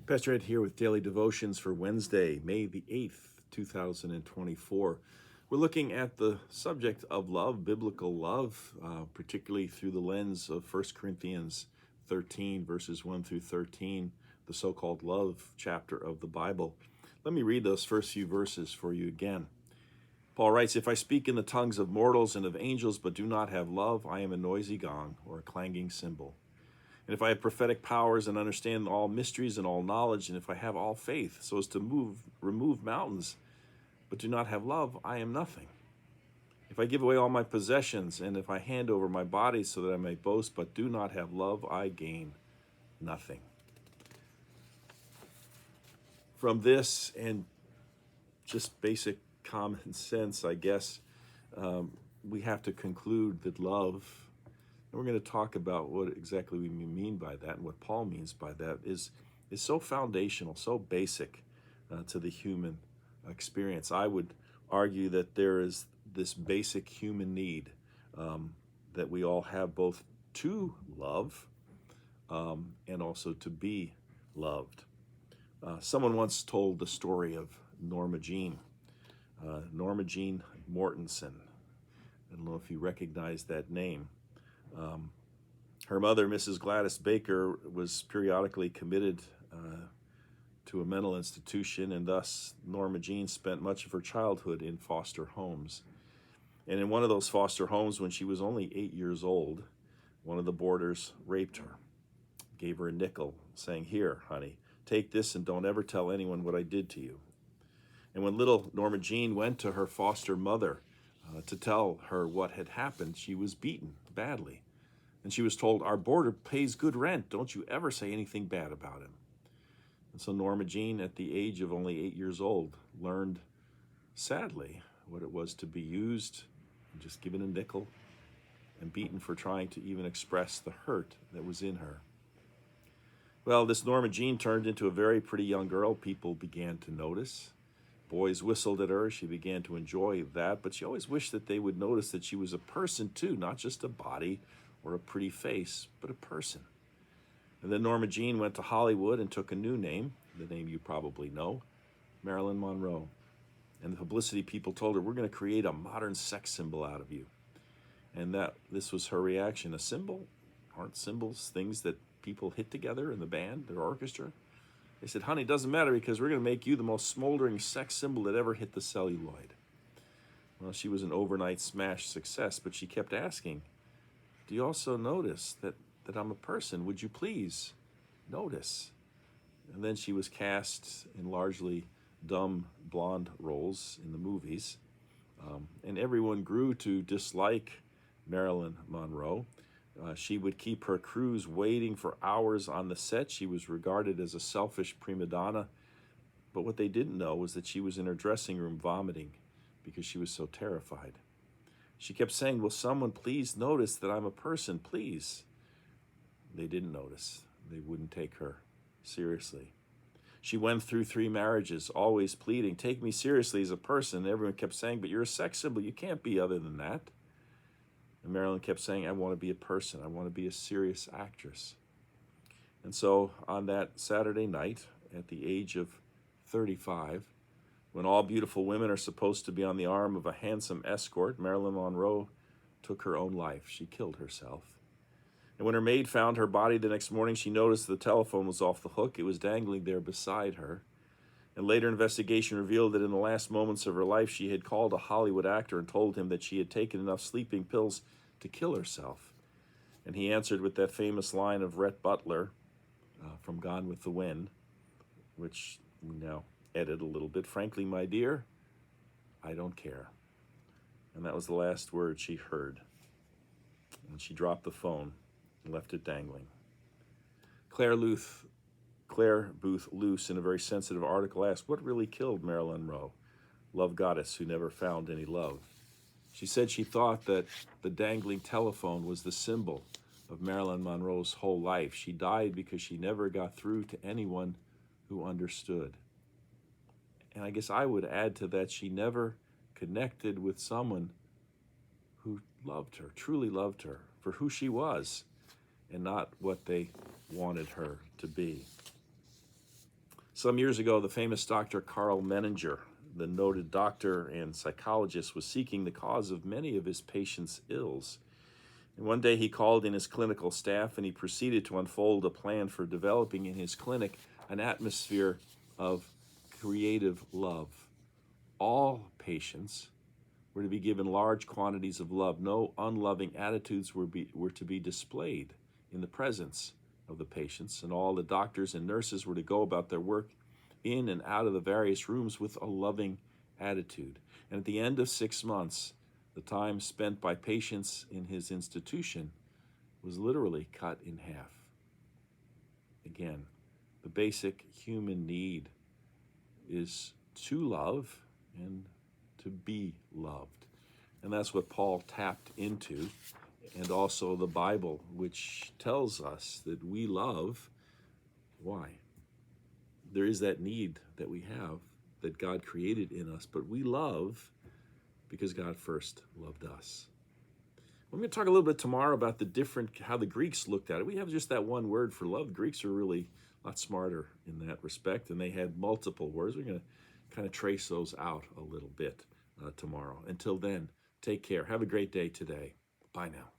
Pastor Ed here with Daily Devotions for Wednesday, May the 8th, 2024. We're looking at the subject of love, biblical love, particularly through the lens of 1 Corinthians 13, verses 1 through 13, the so-called love chapter of the Bible. Let me read those first few verses for you again. Paul writes, "If I speak in the tongues of mortals and of angels, but do not have love, I am a noisy gong or a clanging cymbal. And if I have prophetic powers and understand all mysteries and all knowledge, and if I have all faith so as to remove mountains, but do not have love, I am nothing. If I give away all my possessions, and if I hand over my body so that I may boast, but do not have love, I gain nothing." From this and just basic common sense, I guess, we have to conclude that love, and we're going to talk about what exactly we mean by that and what Paul means by that, is so foundational, so basic to the human experience. I would argue that there is this basic human need that we all have, both to love and also to be loved. Someone once told the story of Norma Jean Mortensen. I don't know if you recognize that name. Her mother, Mrs. Gladys Baker, was periodically committed to a mental institution, and thus Norma Jean spent much of her childhood in foster homes. And in one of those foster homes, when she was only 8 years old, one of the boarders raped her, gave her a nickel, saying, "Here, honey, take this and don't ever tell anyone what I did to you." And when little Norma Jean went to her foster mother to tell her what had happened, she was beaten badly. And she was told, "Our boarder pays good rent. Don't you ever say anything bad about him." And so Norma Jean, at the age of only 8 years old, learned, sadly, what it was to be used and just given a nickel and beaten for trying to even express the hurt that was in her. Well, this Norma Jean turned into a very pretty young girl. People began to notice. Boys whistled at her. She began to enjoy that, but she always wished that they would notice that she was a person too, not just a body or a pretty face, but a person. And then Norma Jean went to Hollywood and took a new name, the name you probably know, Marilyn Monroe. And the publicity people told her, "We're going to create a modern sex symbol out of you." And this was her reaction. A symbol? Aren't symbols things that people hit together in the band, their orchestra? They said, "Honey, it doesn't matter because we're going to make you the most smoldering sex symbol that ever hit the celluloid." Well, she was an overnight smash success, but she kept asking, "Do you also notice that I'm a person? Would you please notice?" And then she was cast in largely dumb blonde roles in the movies. And everyone grew to dislike Marilyn Monroe. She would keep her crews waiting for hours on the set. She was regarded as a selfish prima donna. But what they didn't know was that she was in her dressing room vomiting because she was so terrified. She kept saying, "Will someone please notice that I'm a person, please?" They didn't notice. They wouldn't take her seriously. She went through 3 marriages, always pleading, "Take me seriously as a person." And everyone kept saying, "But you're a sex symbol. You can't be other than that." And Marilyn kept saying, "I want to be a person. I want to be a serious actress." And so on that Saturday night, at the age of 35, when all beautiful women are supposed to be on the arm of a handsome escort, Marilyn Monroe took her own life. She killed herself. And when her maid found her body the next morning, she noticed the telephone was off the hook. It was dangling there beside her. And later investigation revealed that in the last moments of her life, she had called a Hollywood actor and told him that she had taken enough sleeping pills to kill herself. And he answered with that famous line of Rhett Butler from Gone with the Wind, which we now edit a little bit. "Frankly, my dear, I don't care." And that was the last word she heard. And she dropped the phone and left it dangling. Claire Booth Luce, in a very sensitive article, asked, "What really killed Marilyn Monroe, love goddess who never found any love?" She said she thought that the dangling telephone was the symbol of Marilyn Monroe's whole life. She died because she never got through to anyone who understood. And I guess I would add to that, she never connected with someone who loved her, truly loved her for who she was and not what they wanted her to be. Some years ago, the famous Dr. Carl Menninger, the noted doctor and psychologist, was seeking the cause of many of his patients' ills. And one day he called in his clinical staff and he proceeded to unfold a plan for developing in his clinic an atmosphere of creative love. All patients were to be given large quantities of love. No unloving attitudes were to be displayed in the presence of the patients, and all the doctors and nurses were to go about their work in and out of the various rooms with a loving attitude. And at the end of 6 months, the time spent by patients in his institution was literally cut in half. Again, the basic human need is to love and to be loved. And that's what Paul tapped into, and also the Bible, which tells us that we love. Why? There is that need that we have that God created in us, but we love because God first loved us. I'm going to talk a little bit tomorrow about how the Greeks looked at it. We have just that one word for love. The Greeks are really a lot smarter in that respect, and they had multiple words. We're going to kind of trace those out a little bit tomorrow. Until then, take care. Have a great day today. Bye now.